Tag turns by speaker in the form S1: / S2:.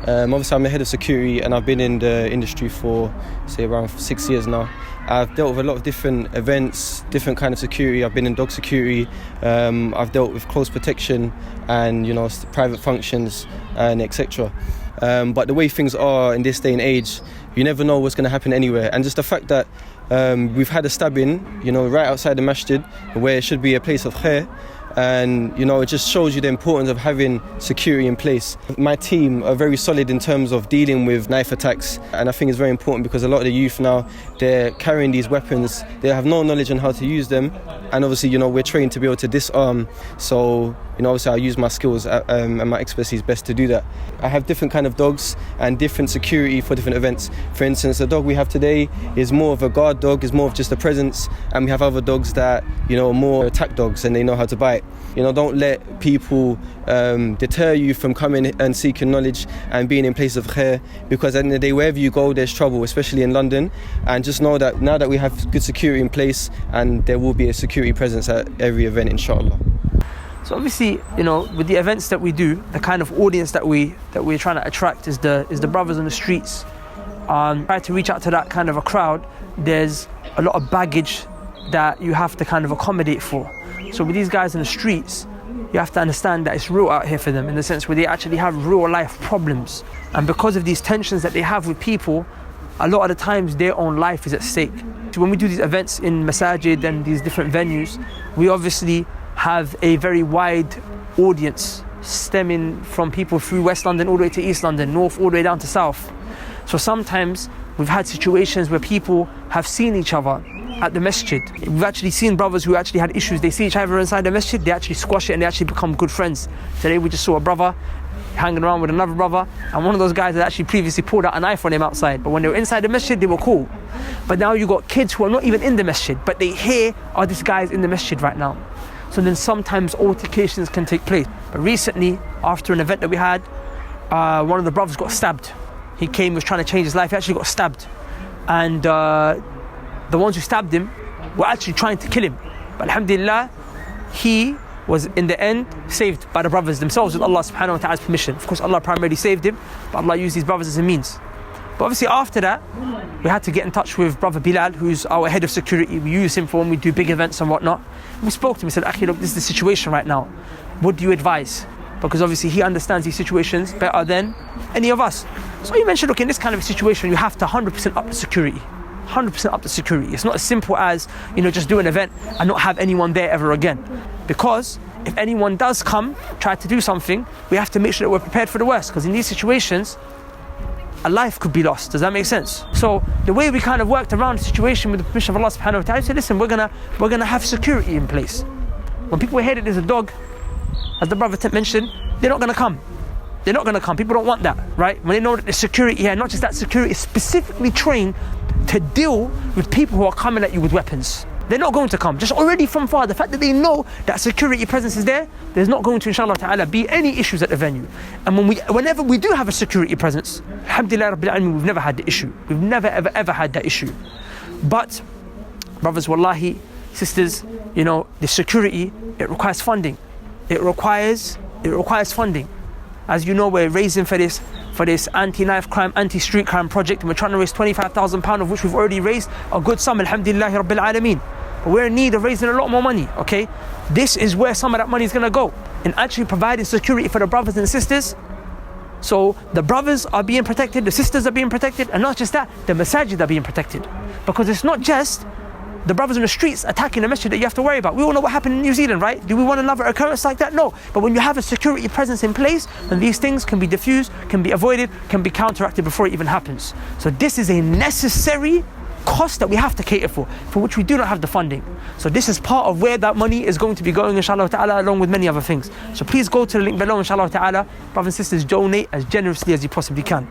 S1: Obviously, I'm a head of security and I've been in the industry for, say, around 6 years now. I've dealt with a lot of different events, different kind of security. I've been in dog security. I've dealt with close protection and, private functions and etc. But the way things are in this day and age, you never know what's going to happen anywhere. And just the fact that we've had a stabbing, right outside the masjid, where it should be a place of khair. And it just shows you the importance of having security in place. My team are very solid in terms of dealing with knife attacks, and I think it's very important because a lot of the youth now, they're carrying these weapons, they have no knowledge on how to use them, and obviously we're trained to be able to disarm. So obviously I use my skills and my expertise best to do that. I have different kind of dogs and different security for different events. For instance, the dog we have today is more of a guard dog, is more of just a presence, and we have other dogs that more attack dogs and they know how to bite. Don't let people deter you from coming and seeking knowledge and being in place of khair, because at the end of the day, wherever you go, there's trouble, especially in London. And just know that now that we have good security in place, and there will be a security presence at every event, inshallah.
S2: So obviously, with the events that we do, the kind of audience that we're trying to attract is the brothers on the streets. Try to reach out to that kind of a crowd. There's a lot of baggage that you have to kind of accommodate for. So with these guys in the streets, you have to understand that it's real out here for them, in the sense where they actually have real life problems. And because of these tensions that they have with people, a lot of the times their own life is at stake. So when we do these events in masajid and these different venues, we obviously have a very wide audience stemming from people through West London all the way to East London, North all the way down to South. So sometimes we've had situations where people have seen each other at the masjid. We've actually seen brothers who actually had issues. They see each other inside the masjid, they actually squash it and they actually become good friends. Today we just saw a brother hanging around with another brother, and one of those guys had actually previously pulled out a knife on him outside, but when they were inside the masjid they were cool. But now you got kids who are not even in the masjid, but they hear, oh, this guy's in the masjid right now. So then sometimes altercations can take place. But recently, after an event that we had, one of the brothers got stabbed. He was trying to change his life, he actually got stabbed. And the ones who stabbed him were actually trying to kill him. But alhamdulillah, he was in the end saved by the brothers themselves with Allah subhanahu wa ta'ala's permission. Of course, Allah primarily saved him, but Allah used these brothers as a means. But obviously after that, we had to get in touch with Brother Bilal, who's our head of security. We use him for when we do big events and whatnot. We spoke to him, we said, Akhi, look, this is the situation right now. What do you advise? Because obviously he understands these situations better than any of us. So he mentioned, look, in this kind of a situation, you have to 100% up the security. 100% up the security. It's not as simple as, just do an event and not have anyone there ever again. Because if anyone does come, try to do something, we have to make sure that we're prepared for the worst. Because in these situations, a life could be lost. Does that make sense? So the way we kind of worked around the situation with the permission of Allah subhanahu wa ta'ala, we said, listen, we're gonna have security in place. When people hear that there's a dog, as the brother mentioned, they're not gonna come. They're not gonna come. People don't want that, right? When they know that there's security here, not just that security is specifically trained to deal with people who are coming at you with weapons. They're not going to come. Just already from far, the fact that they know that security presence is there, there's not going to, inshallah ta'ala, be any issues at the venue. And whenever we do have a security presence, alhamdulillah rabbil alameen, we've never had the issue. We've never ever had that issue. But brothers, wallahi, sisters, the security, it requires funding. It requires funding. As you know, we're raising for this anti-knife crime, anti-street crime project, and we're trying to raise £25,000, of which we've already raised a good sum, alhamdulillahi rabbil alameen. But we're in need of raising a lot more money, okay? This is where some of that money is going to go, in actually providing security for the brothers and sisters. So the brothers are being protected, the sisters are being protected, and not just that, the masajid are being protected. Because it's not just the brothers in the streets attacking the masjid that you have to worry about. We all know what happened in New Zealand, right? Do we want another occurrence like that? No. But when you have a security presence in place, then these things can be diffused, can be avoided, can be counteracted before it even happens. So this is a necessary cost that we have to cater for which we do not have the funding. So this is part of where that money is going to be going, inshallah ta'ala, along with many other things. So please go to the link below, inshallah ta'ala. Brothers and sisters, donate as generously as you possibly can.